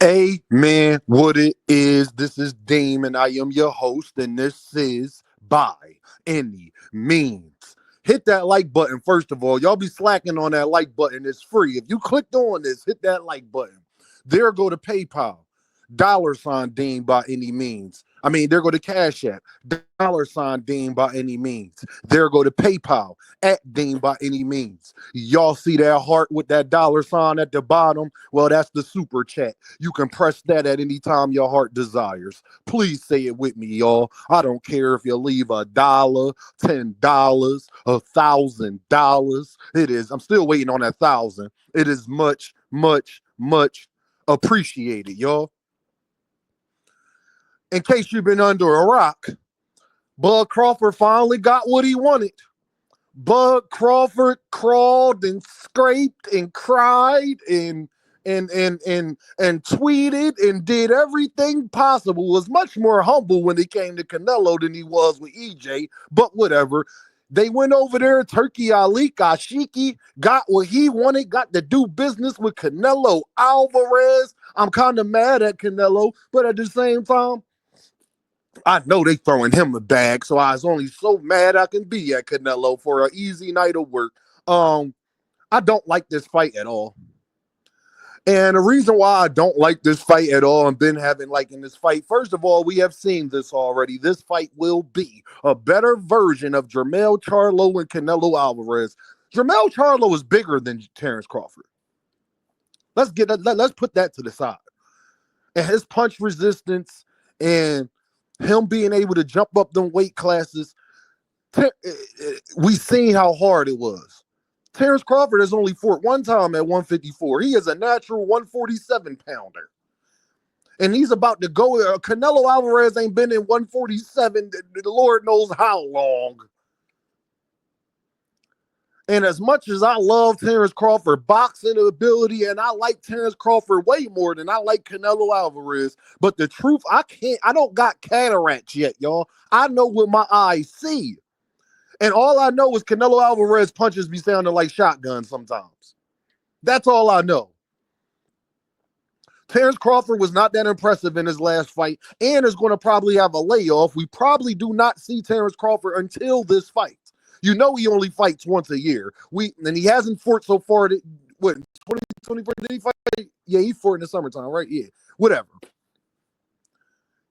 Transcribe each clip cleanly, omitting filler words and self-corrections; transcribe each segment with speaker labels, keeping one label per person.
Speaker 1: Amen. What it is, this is Deem, and I am your host, and this is By Any Means. Hit that like button, first of all. Y'all be slacking on that like button. It's free. If you clicked on this, hit that like button. There go to PayPal. $ Dean by any means. I mean, there go to Cash App. $ Dean by any means. There go to PayPal at Dean by any means. Y'all see that heart with that $ at the bottom? Well, that's the super chat. You can press that at any time your heart desires. Please say it with me, y'all. I don't care if you leave $1, $10, $1,000. It is. I'm still waiting on that 1,000. It is much, much, much appreciated, y'all. In case you've been under a rock, Bud Crawford finally got what he wanted. Bud Crawford crawled and scraped and cried and tweeted and did everything possible. Was much more humble when it came to Canelo than he was with EJ, but whatever. They went over there. Turki Al-Sheikh got what he wanted, got to do business with Canelo Alvarez. I'm kind of mad at Canelo, but at the same time, I know they throwing him a bag, so I was only so mad I can be at Canelo for an easy night of work. I don't like this fight at all. And the reason why I don't like this fight at all and been having like in this fight, first of all, we have seen this already. This fight will be a better version of Jermell Charlo and Canelo Alvarez. Jermell Charlo is bigger than Terence Crawford. Let's put that to the side. And his punch resistance and him being able to jump up them weight classes, we seen how hard it was. Terence Crawford has only fought one time at 154. He is a natural 147 pounder. And he's about to go. Canelo Alvarez ain't been in 147, the Lord knows how long. And as much as I love Terence Crawford boxing ability, and I like Terence Crawford way more than I like Canelo Alvarez, but the truth, I don't got cataracts yet, y'all. I know what my eyes see. And all I know is Canelo Alvarez punches be sounding like shotguns sometimes. That's all I know. Terence Crawford was not that impressive in his last fight and is going to probably have a layoff. We probably do not see Terence Crawford until this fight. You know he only fights once a year. And he hasn't fought so far. What, 2024 did he fight? Yeah, he fought in the summertime, right? Yeah, whatever.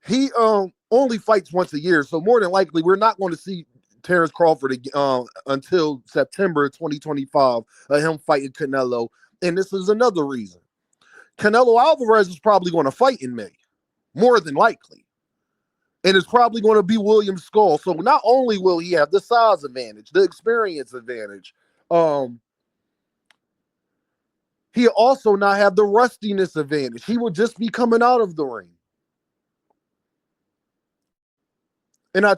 Speaker 1: He only fights once a year, so more than likely we're not going to see Terence Crawford until September 2025, him fighting Canelo. And this is another reason. Canelo Alvarez is probably going to fight in May, more than likely. And it's probably going to be William Skull. So not only will he have the size advantage, the experience advantage, he'll also not have the rustiness advantage. He will just be coming out of the ring. And I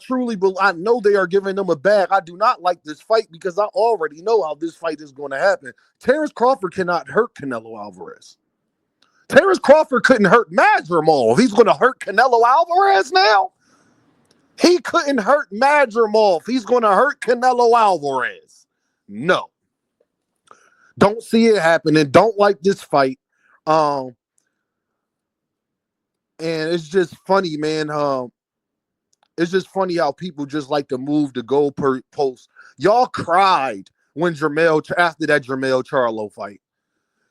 Speaker 1: know they are giving them a bag. I do not like this fight because I already know how this fight is going to happen. Terence Crawford cannot hurt Canelo Alvarez. Terence Crawford couldn't hurt Madrimov. He's going to hurt Canelo Alvarez now? He couldn't hurt Madrimov. He's going to hurt Canelo Alvarez. No. Don't see it happening. Don't like this fight. And it's just funny, man. It's just funny how people just like to move the goalpost. Y'all cried when after that Jermell Charlo fight.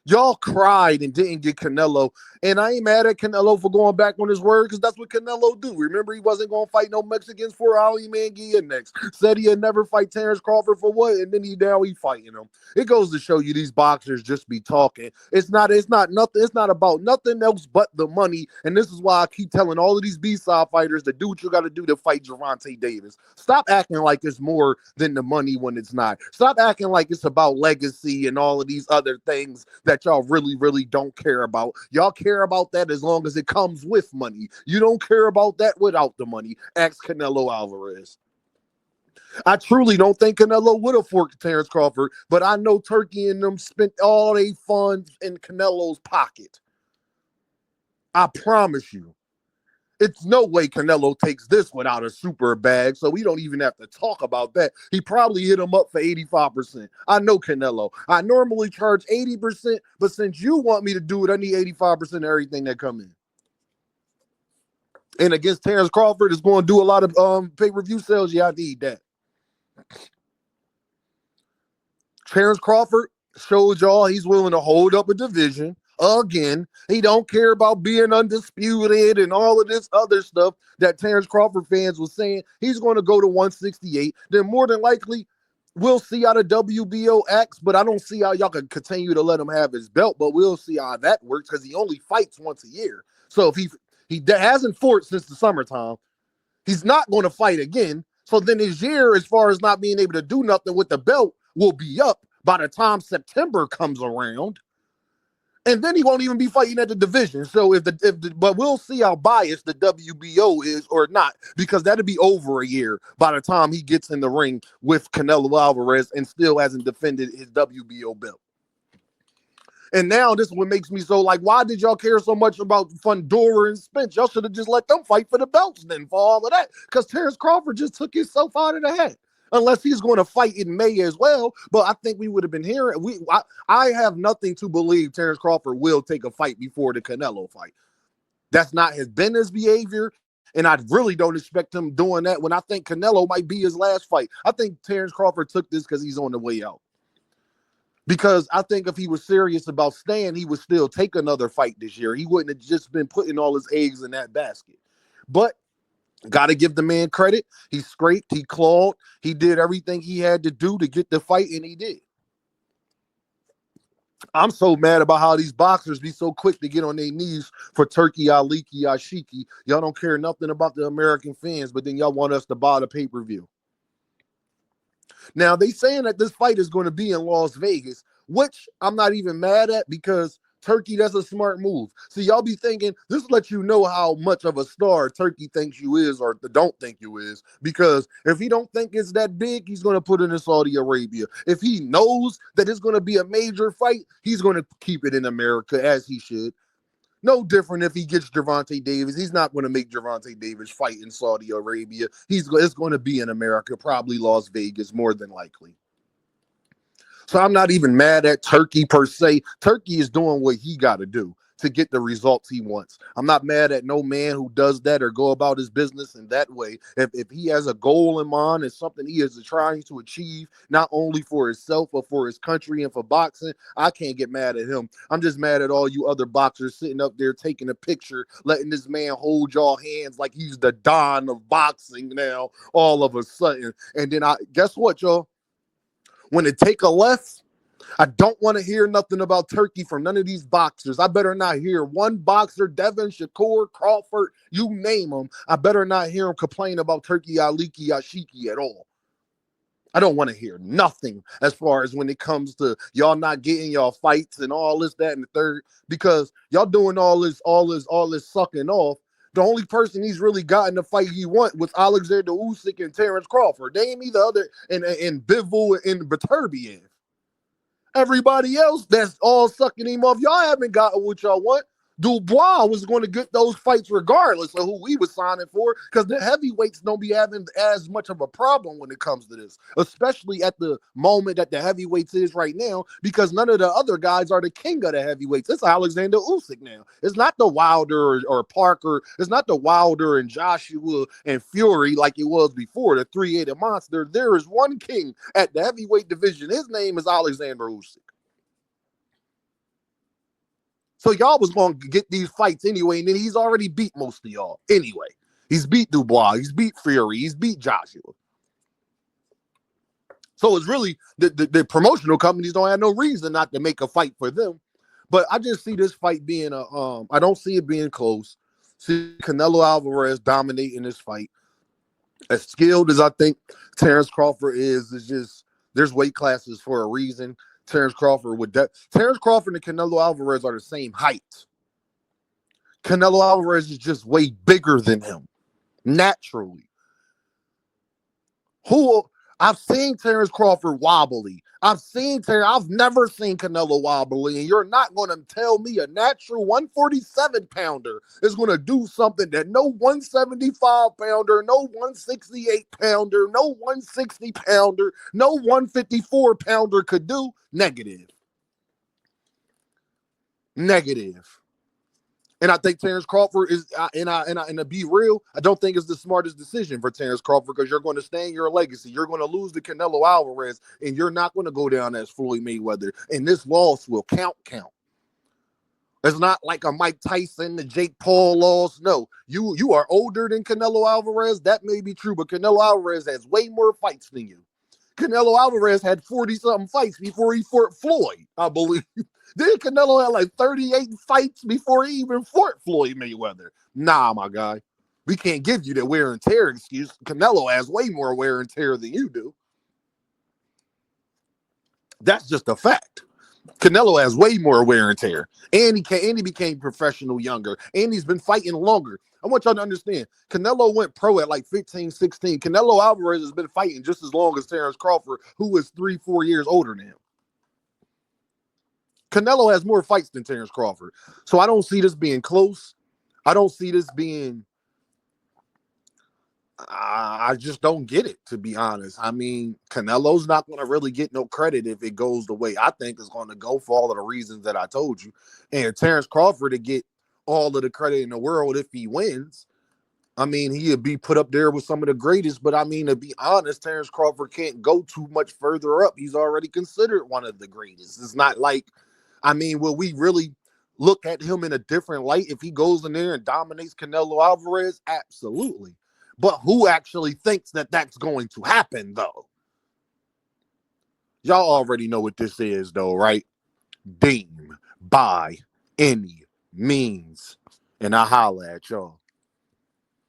Speaker 1: Y'all cried and didn't get Canelo. And I ain't mad at Canelo for going back on his word because that's what Canelo do. Remember, he wasn't going to fight no Mexicans for Ali Manguia next. Said he'd never fight Terence Crawford for what? And then now he fighting him. It goes to show you these boxers just be talking. It's not nothing. It's not about nothing else but the money. And this is why I keep telling all of these B-side fighters to do what you got to do to fight Gervonta Davis. Stop acting like it's more than the money when it's not. Stop acting like it's about legacy and all of these other things that y'all really, really don't care about. Y'all care about that as long as it comes with money. You don't care about that without the money. Ask Canelo Alvarez. I truly don't think Canelo would have forked Terence Crawford, but I know Turkey and them spent all their funds in Canelo's pocket. I promise you. It's no way Canelo takes this without a super bag, so we don't even have to talk about that. He probably hit him up for 85%. I know Canelo. I normally charge 80%, but since you want me to do it, I need 85% of everything that come in. And against Terence Crawford, is going to do a lot of pay-per-view sales. Yeah, I need that. Terence Crawford showed y'all he's willing to hold up a division again. He don't care about being undisputed and all of this other stuff that Terence Crawford fans was saying. He's going to go to 168. Then more than likely, we'll see how the WBO acts, but I don't see how y'all can continue to let him have his belt, but we'll see how that works because he only fights once a year. So if he hasn't fought since the summertime, he's not going to fight again. So then his year, as far as not being able to do nothing with the belt, will be up by the time September comes around. And then he won't even be fighting at the division. So but we'll see how biased the WBO is or not, because that'll be over a year by the time he gets in the ring with Canelo Alvarez and still hasn't defended his WBO belt. And now this is what makes me so like, why did y'all care so much about Fundora and Spence? Y'all should have just let them fight for the belts then for all of that. Because Terence Crawford just took himself out of the hat. Unless he's going to fight in May as well. But I think we would have been hearing. I have nothing to believe Terence Crawford will take a fight before the Canelo fight. That's not his business behavior. And I really don't expect him doing that when I think Canelo might be his last fight. I think Terence Crawford took this because he's on the way out. Because I think if he was serious about staying, he would still take another fight this year. He wouldn't have just been putting all his eggs in that basket. But got to give the man credit. He scraped, he clawed, he did everything he had to do to get the fight, and he did. I'm so mad about how these boxers be so quick to get on their knees for Turki Al-Sheikh. Y'all don't care nothing about the American fans, but then y'all want us to buy the pay-per-view. Now, they saying that this fight is going to be in Las Vegas, which I'm not even mad at because Turki, that's a smart move. So y'all be thinking, this lets you know how much of a star Turki thinks you is or don't think you is. Because if he don't think it's that big, he's going to put it in Saudi Arabia. If he knows that it's going to be a major fight, he's going to keep it in America as he should. No different if he gets Gervonta Davis. He's not going to make Gervonta Davis fight in Saudi Arabia. It's going to be in America, probably Las Vegas, more than likely. So I'm not even mad at Turki per se. Turki is doing what he got to do to get the results he wants. I'm not mad at no man who does that or go about his business in that way. If he has a goal in mind and something he is trying to achieve, not only for himself, but for his country and for boxing, I can't get mad at him. I'm just mad at all you other boxers sitting up there taking a picture, letting this man hold y'all hands like he's the Don of boxing now, all of a sudden. And then guess what, y'all? When it take a left, I don't want to hear nothing about Turki from none of these boxers. I better not hear one boxer, Devin, Shakur, Crawford, you name them. I better not hear them complain about Turki Al-Sheikh at all. I don't want to hear nothing as far as when it comes to y'all not getting y'all fights and all this, that, and the third, because y'all doing all this sucking off. The only person he's really gotten the fight he want was Alexander Usyk and Terence Crawford. They ain't either other and Bivol and Beterbiev. Everybody else that's all sucking him off. Y'all haven't gotten what y'all want. Dubois was going to get those fights regardless of who we was signing for, because the heavyweights don't be having as much of a problem when it comes to this, especially at the moment that the heavyweights is right now, because none of the other guys are the king of the heavyweights. It's Alexander Usyk now. It's not the Wilder or Parker. It's not the Wilder and Joshua and Fury like it was before, the three-headed monster. There is one king at the heavyweight division. His name is Alexander Usyk. So y'all was going to get these fights anyway, and then he's already beat most of y'all anyway. He's beat Dubois. He's beat Fury. He's beat Joshua. So it's really, the promotional companies don't have no reason not to make a fight for them. But I just see this fight being I don't see it being close. See Canelo Alvarez dominating this fight. As skilled as I think Terence Crawford is just, there's weight classes for a reason. Terence Crawford and Canelo Alvarez are the same height. Canelo Alvarez is just way bigger than him, naturally. I've seen Terence Crawford wobbly. I've never seen Canelo wobbly, and you're not going to tell me a natural 147 pounder is going to do something that no 175 pounder, no 168 pounder, no 160 pounder, no 154 pounder could do. Negative. Negative. And I think Terence Crawford is, and to be real, I don't think it's the smartest decision for Terence Crawford, because you're going to stay in your legacy. You're going to lose to Canelo Alvarez, and you're not going to go down as Floyd Mayweather. And this loss will count. It's not like a Mike Tyson, the Jake Paul loss. No, you are older than Canelo Alvarez. That may be true, but Canelo Alvarez has way more fights than you. Canelo Alvarez had 40-something fights before he fought Floyd, I believe. Then Canelo had like 38 fights before he even fought Floyd Mayweather. Nah, my guy. We can't give you that wear and tear excuse. Canelo has way more wear and tear than you do. That's just a fact. Canelo has way more wear and tear. And he became professional younger. And he's been fighting longer. I want y'all to understand, Canelo went pro at like 15, 16. Canelo Alvarez has been fighting just as long as Terence Crawford, who is 3-4 years older than him. Canelo has more fights than Terence Crawford. So I don't see this being close. I don't see this being... I just don't get it, to be honest. I mean, Canelo's not going to really get no credit if it goes the way I think it's going to go, for all of the reasons that I told you. And Terence Crawford to get all of the credit in the world if he wins. I mean, he'd be put up there with some of the greatest, but I mean, to be honest, Terence Crawford can't go too much further up. He's already considered one of the greatest. It's not like, I mean, will we really look at him in a different light if he goes in there and dominates Canelo Alvarez? Absolutely. But who actually thinks that that's going to happen, though? Y'all already know what this is, though, right? Deem by any means. And I holla at y'all.